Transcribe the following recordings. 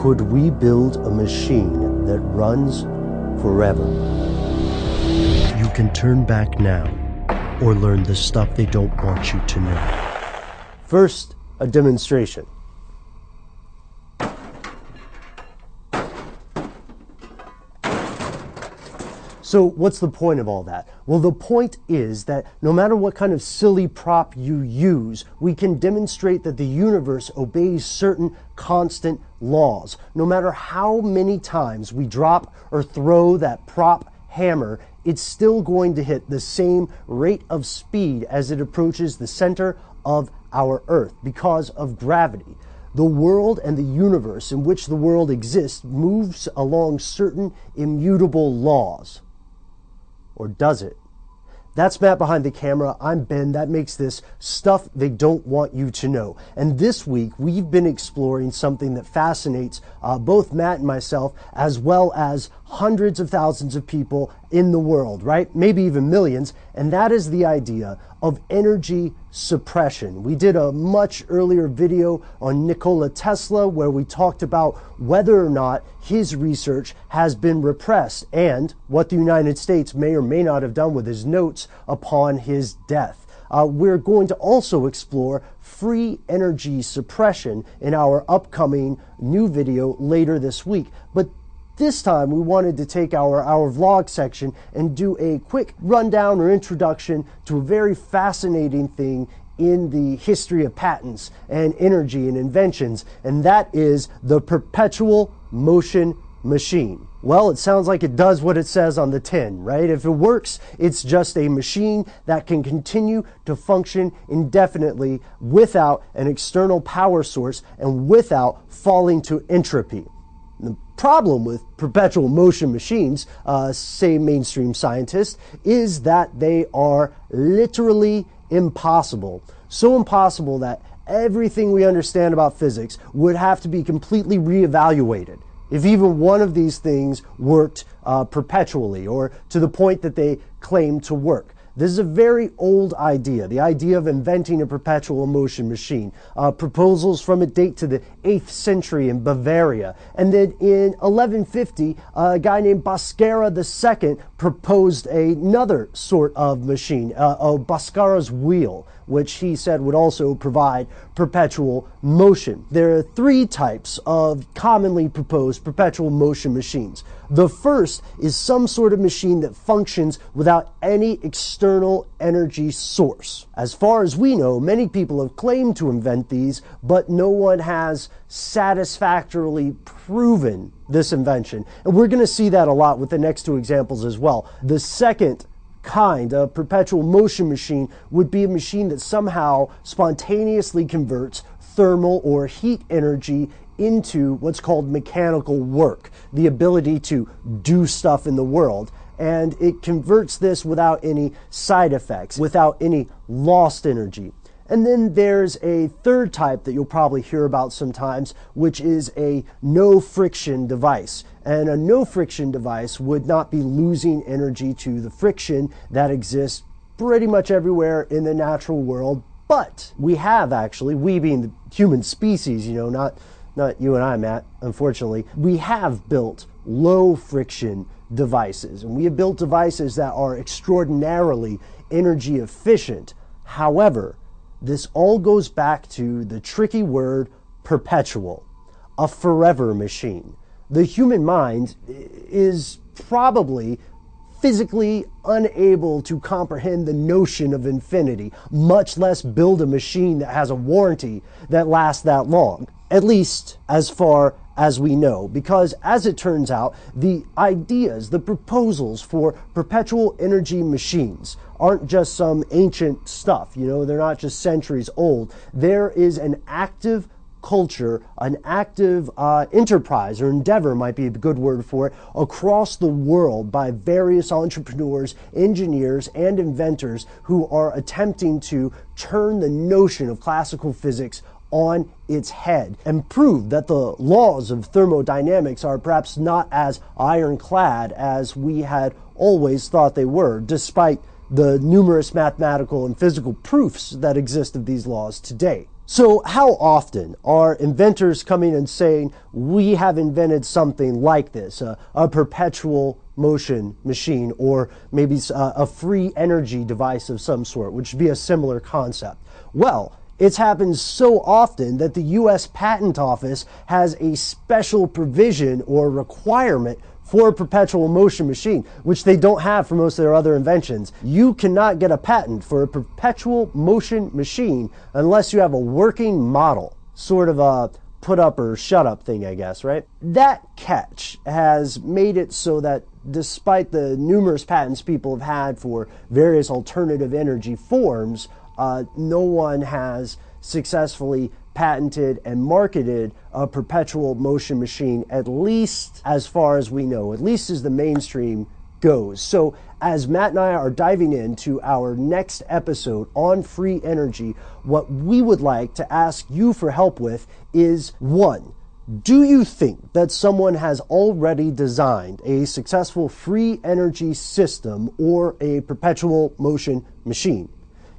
Could we build a machine that runs forever? You can turn back now or learn the stuff they don't want you to know. First, a demonstration. So what's the point of all that? Well, the point is that no matter what kind of silly prop you use, we can demonstrate that the universe obeys certain constant laws. No matter how many times we drop or throw that prop hammer, it's still going to hit the same rate of speed as it approaches the center of our Earth because of gravity. The world and the universe in which the world exists moves along certain immutable laws. Or does it? That's Matt behind the camera. I'm Ben. That makes this Stuff They Don't Want You to Know. And this week, we've been exploring something that fascinates both Matt and myself, as well as hundreds of thousands of people in the world, right? Maybe even millions. And that is the idea of energy suppression. We did a much earlier video on Nikola Tesla where we talked about whether or not his research has been repressed and what the United States may or may not have done with his notes upon his death. We're going to also explore free energy suppression in our upcoming new video later this week. But this time we wanted to take our vlog section and do a quick rundown or introduction to a very fascinating thing in the history of patents and energy and inventions, and that is the perpetual motion machine. Well, it sounds like it does what it says on the tin, right? If it works, it's just a machine that can continue to function indefinitely without an external power source and without falling to entropy. The problem with perpetual motion machines, say mainstream scientists, is that they are literally impossible. So impossible that everything we understand about physics would have to be completely reevaluated if even one of these things worked perpetually or to the point that they claim to work. This is a very old idea, the idea of inventing a perpetual motion machine. Proposals from it date to the 8th century in Bavaria. And then in 1150, a guy named Bhaskara II proposed another sort of machine, Bhaskara's wheel, which he said would also provide perpetual motion. There are three types of commonly proposed perpetual motion machines. The first is some sort of machine that functions without any external energy source. As far as we know, many people have claimed to invent these, but no one has satisfactorily proven this invention. And we're going to see that a lot with the next two examples as well. The second kind of perpetual motion machine would be a machine that somehow spontaneously converts thermal or heat energy into what's called mechanical work, the ability to do stuff in the world. And it converts this without any side effects, without any lost energy. And then there's a third type that you'll probably hear about sometimes, which is a no-friction device. And a no-friction device would not be losing energy to the friction that exists pretty much everywhere in the natural world. But we have actually, we being the human species, you know, not you and I, Matt, unfortunately, we have built low-friction devices. And we have built devices that are extraordinarily energy efficient. However, this all goes back to the tricky word perpetual, a forever machine. The human mind is probably physically unable to comprehend the notion of infinity, much less build a machine that has a warranty that lasts that long, at least as far as we know, because as it turns out, the ideas, the proposals for perpetual energy machines aren't just some ancient stuff, you know, they're not just centuries old. There is an active culture, an active enterprise or endeavor might be a good word for it, across the world by various entrepreneurs, engineers, and inventors who are attempting to turn the notion of classical physics on its head and prove that the laws of thermodynamics are perhaps not as ironclad as we had always thought they were, despite the numerous mathematical and physical proofs that exist of these laws today. So how often are inventors coming and saying, we have invented something like this, a perpetual motion machine, or maybe a free energy device of some sort, which would be a similar concept? Well, it's happened so often that the U.S. Patent Office has a special provision or requirement for a perpetual motion machine, which they don't have for most of their other inventions. You cannot get a patent for a perpetual motion machine unless you have a working model, sort of a put up or shut up thing, I guess, right? That catch has made it so that despite the numerous patents people have had for various alternative energy forms, no one has successfully patented and marketed a perpetual motion machine, at least as far as we know, at least as the mainstream goes. So as Matt and I are diving into our next episode on free energy, what we would like to ask you for help with is, one, do you think that someone has already designed a successful free energy system or a perpetual motion machine?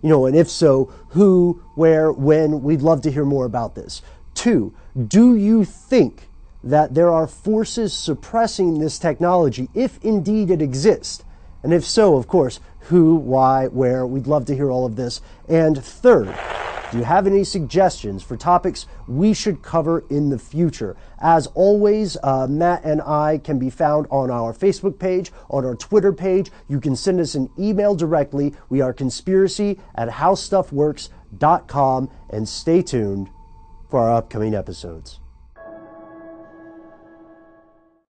And if so, who, where, when? We'd love to hear more about this. Two, do you think that there are forces suppressing this technology, if indeed it exists? And if so, of course, who, why, where? We'd love to hear all of this. And third, do you have any suggestions for topics we should cover in the future? As always, Matt and I can be found on our Facebook page, on our Twitter page. You can send us an email directly. We are conspiracy@howstuffworks.com, and stay tuned for our upcoming episodes.